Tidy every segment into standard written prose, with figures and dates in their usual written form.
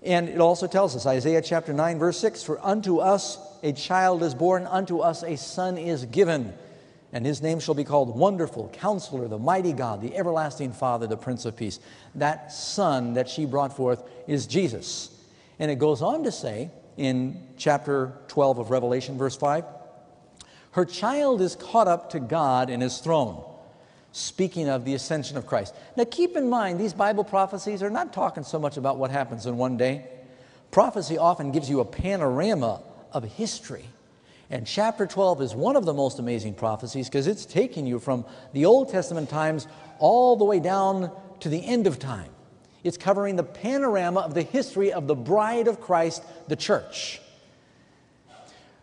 And it also tells us, Isaiah chapter 9, verse 6, "For unto us a child is born, unto us a son is given, and his name shall be called Wonderful, Counselor, the Mighty God, the Everlasting Father, the Prince of Peace." That son that she brought forth is Jesus. And it goes on to say in chapter 12 of Revelation, verse 5, "Her child is caught up to God in his throne," speaking of the ascension of Christ. Now keep in mind, these Bible prophecies are not talking so much about what happens in one day. Prophecy often gives you a panorama of history. And chapter 12 is one of the most amazing prophecies because it's taking you from the Old Testament times all the way down to the end of time. It's covering the panorama of the history of the bride of Christ, the church.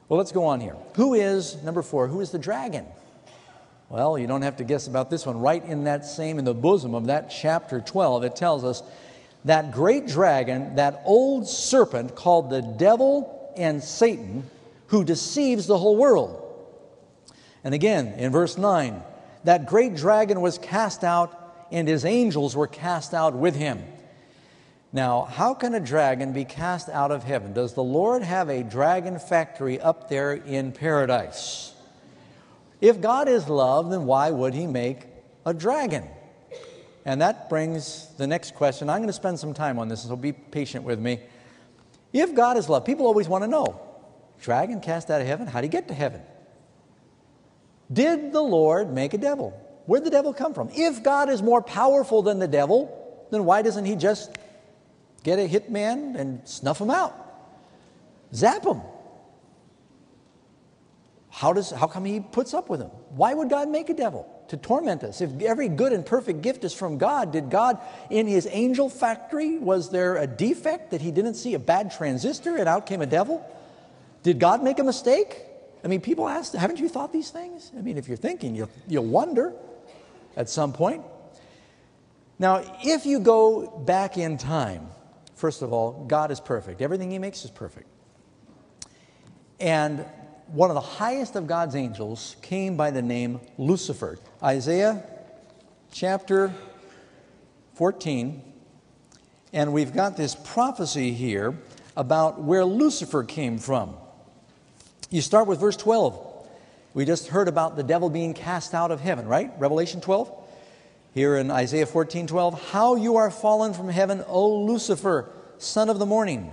Well, let's go on here. Who is, number 4, who is the dragon? Well, you don't have to guess about this one. Right in the bosom of that chapter 12, it tells us that great dragon, that old serpent called the devil and Satan, who deceives the whole world. And again, in verse 9, that great dragon was cast out, and his angels were cast out with him. Now, how can a dragon be cast out of heaven? Does the Lord have a dragon factory up there in paradise? If God is love, then why would he make a dragon? And that brings the next question. I'm going to spend some time on this, so be patient with me. If God is love, people always want to know, dragon cast out of heaven, how do you get to heaven? Did the Lord make a devil? Where'd the devil come from? If God is more powerful than the devil, then why doesn't he just get a hitman and snuff him out? Zap him. How come he puts up with him? Why would God make a devil? To torment us. If every good and perfect gift is from God, did God, in his angel factory, was there a defect that he didn't see, a bad transistor, and out came a devil? Did God make a mistake? I mean, people ask, haven't you thought these things? I mean, if you're thinking, you'll wonder at some point. Now, if you go back in time, first of all, God is perfect. Everything he makes is perfect. And one of the highest of God's angels came by the name Lucifer. Isaiah chapter 14. And we've got this prophecy here about where Lucifer came from. You start with verse 12. We just heard about the devil being cast out of heaven, right? Revelation 12. Here in Isaiah 14:12, "How you are fallen from heaven, O Lucifer, son of the morning.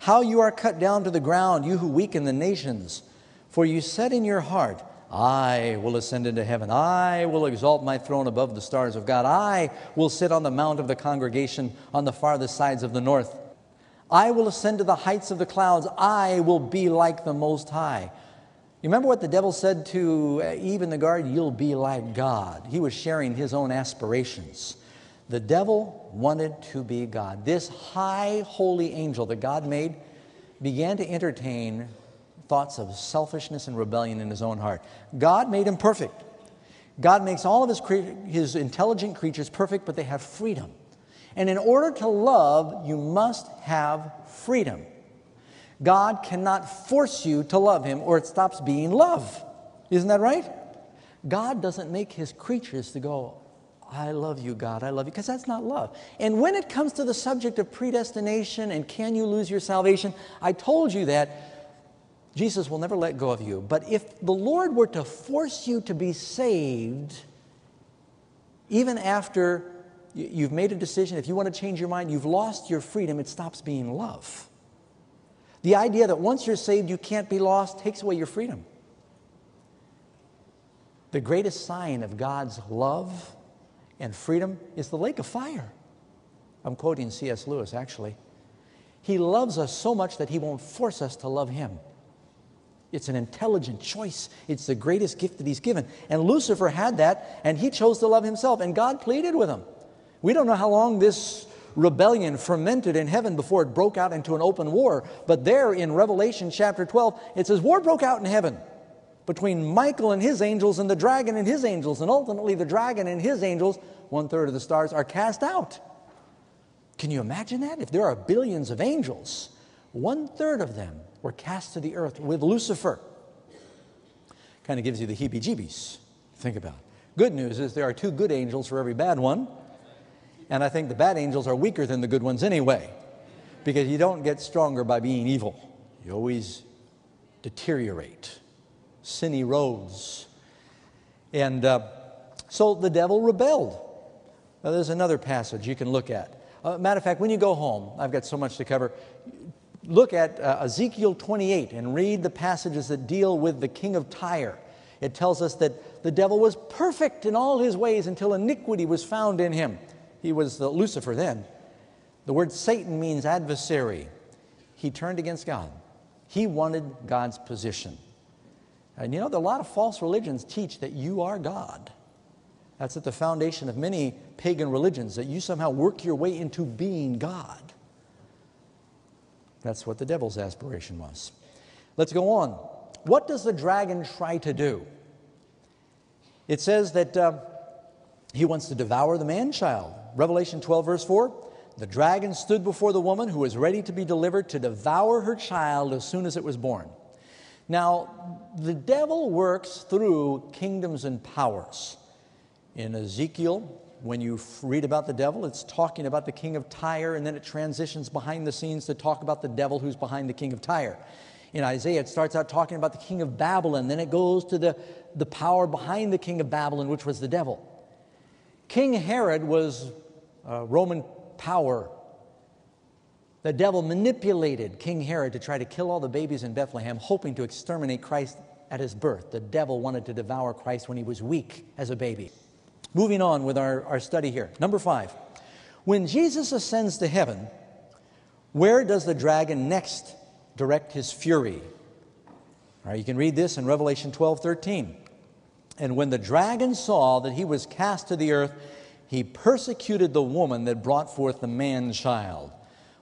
How you are cut down to the ground, you who weaken the nations. For you said in your heart, I will ascend into heaven. I will exalt my throne above the stars of God. I will sit on the mount of the congregation on the farthest sides of the north. I will ascend to the heights of the clouds. I will be like the Most High." You remember what the devil said to Eve in the garden? You'll be like God. He was sharing his own aspirations. The devil wanted to be God. This high, holy angel that God made began to entertain thoughts of selfishness and rebellion in his own heart. God made him perfect. God makes all of his intelligent creatures perfect, but they have freedom. And in order to love, you must have freedom. God cannot force you to love him or it stops being love. Isn't that right? God doesn't make his creatures to go, I love you, God, I love you, because that's not love. And when it comes to the subject of predestination and can you lose your salvation, I told you that Jesus will never let go of you. But if the Lord were to force you to be saved, even after you've made a decision, if you want to change your mind, you've lost your freedom, it stops being love. The idea that once you're saved, you can't be lost takes away your freedom. The greatest sign of God's love and freedom is the lake of fire. I'm quoting C.S. Lewis, actually. He loves us so much that he won't force us to love him. It's an intelligent choice. It's the greatest gift that he's given. And Lucifer had that, and he chose to love himself, and God pleaded with him. We don't know how long this rebellion fermented in heaven before it broke out into an open war. But there in Revelation chapter 12, it says, war broke out in heaven between Michael and his angels and the dragon and his angels. And ultimately the dragon and his angels, 1/3 of the stars, are cast out. Can you imagine that? If there are billions of angels, 1/3 of them were cast to the earth with Lucifer. Kind of gives you the heebie-jeebies. Think about it. Good news is there are 2 good angels for every bad one. And I think the bad angels are weaker than the good ones anyway. Because you don't get stronger by being evil. You always deteriorate. Sin erodes. And so the devil rebelled. Now, there's another passage you can look at. Matter of fact, when you go home, I've got so much to cover, look at Ezekiel 28 and read the passages that deal with the king of Tyre. It tells us that the devil was perfect in all his ways until iniquity was found in him. He was Lucifer then. The word Satan means adversary. He turned against God. He wanted God's position. And you know, there are a lot of false religions teach that you are God. That's at the foundation of many pagan religions, that you somehow work your way into being God. That's what the devil's aspiration was. Let's go on. What does the dragon try to do? It says that he wants to devour the man-child. Revelation 12, verse 4, the dragon stood before the woman who was ready to be delivered to devour her child as soon as it was born. Now, the devil works through kingdoms and powers. In Ezekiel, when you read about the devil, it's talking about the king of Tyre, and then it transitions behind the scenes to talk about the devil who's behind the king of Tyre. In Isaiah, it starts out talking about the king of Babylon, then it goes to the power behind the king of Babylon, which was the devil. King Herod was Roman power. The devil manipulated King Herod to try to kill all the babies in Bethlehem, hoping to exterminate Christ at his birth. The devil wanted to devour Christ when he was weak as a baby. Moving on with our study here. Number 5. When Jesus ascends to heaven, where does the dragon next direct his fury? All right, you can read this in Revelation 12:13. And when the dragon saw that he was cast to the earth, he persecuted the woman that brought forth the man-child.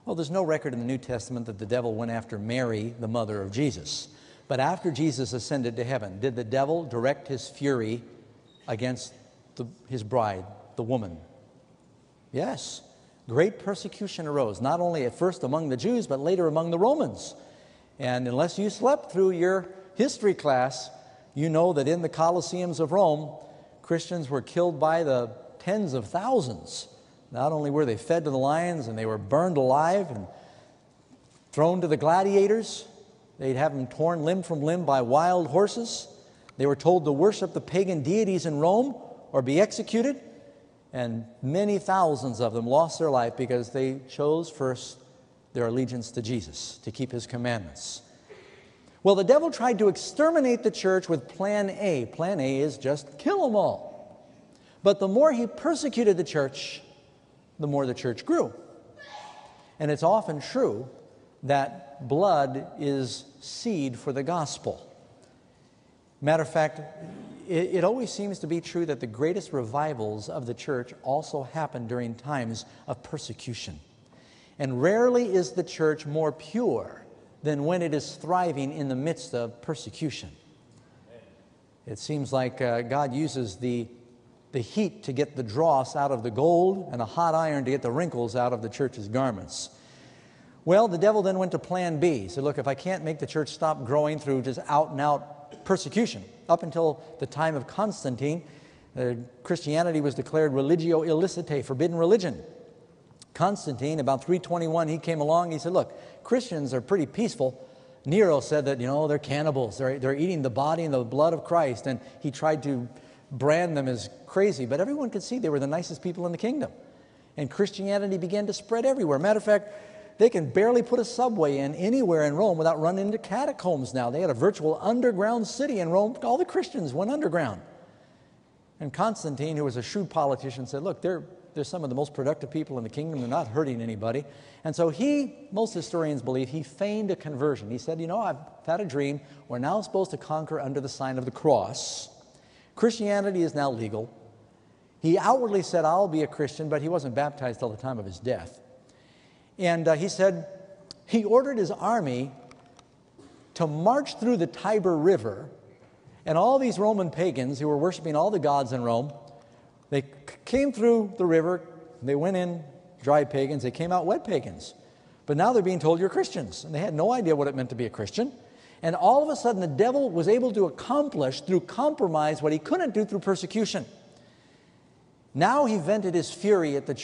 Well, there's no record in the New Testament that the devil went after Mary, the mother of Jesus. But after Jesus ascended to heaven, did the devil direct his fury against his bride, the woman? Yes. Great persecution arose, not only at first among the Jews, but later among the Romans. And unless you slept through your history class, you know that in the Colosseums of Rome, Christians were killed by the tens of thousands. Not only were they fed to the lions and they were burned alive and thrown to the gladiators, they'd have them torn limb from limb by wild horses. They were told to worship the pagan deities in Rome or be executed. And many thousands of them lost their life because they chose first their allegiance to Jesus, to keep his commandments. Well, the devil tried to exterminate the church with Plan A. Plan A is just kill them all. But the more he persecuted the church, the more the church grew. And it's often true that blood is seed for the gospel. Matter of fact, it always seems to be true that the greatest revivals of the church also happen during times of persecution. And rarely is the church more pure than when it is thriving in the midst of persecution. It seems like God uses the heat to get the dross out of the gold and the hot iron to get the wrinkles out of the church's garments. Well, the devil then went to Plan B. He said, look, if I can't make the church stop growing through just out-and-out persecution, up until the time of Constantine, Christianity was declared religio illicitae, forbidden religion. Constantine, about 321, he came along, he said, look, Christians are pretty peaceful. Nero said that, they're cannibals. They're eating the body and the blood of Christ. And he tried to brand them as crazy. But everyone could see they were the nicest people in the kingdom. And Christianity began to spread everywhere. Matter of fact, they can barely put a subway in anywhere in Rome without running into catacombs now. They had a virtual underground city in Rome. All the Christians went underground. And Constantine, who was a shrewd politician, said, look, they're some of the most productive people in the kingdom. They're not hurting anybody. And so most historians believe, he feigned a conversion. He said, I've had a dream. We're now supposed to conquer under the sign of the cross. Christianity is now legal. He outwardly said, I'll be a Christian, but he wasn't baptized till the time of his death. And he said he ordered his army to march through the Tiber River, and all these Roman pagans who were worshiping all the gods in Rome, they came through the river, they went in dry pagans, they came out wet pagans. But now they're being told you're Christians, and they had no idea what it meant to be a Christian. And all of a sudden the devil was able to accomplish through compromise what he couldn't do through persecution. Now he vented his fury at the church.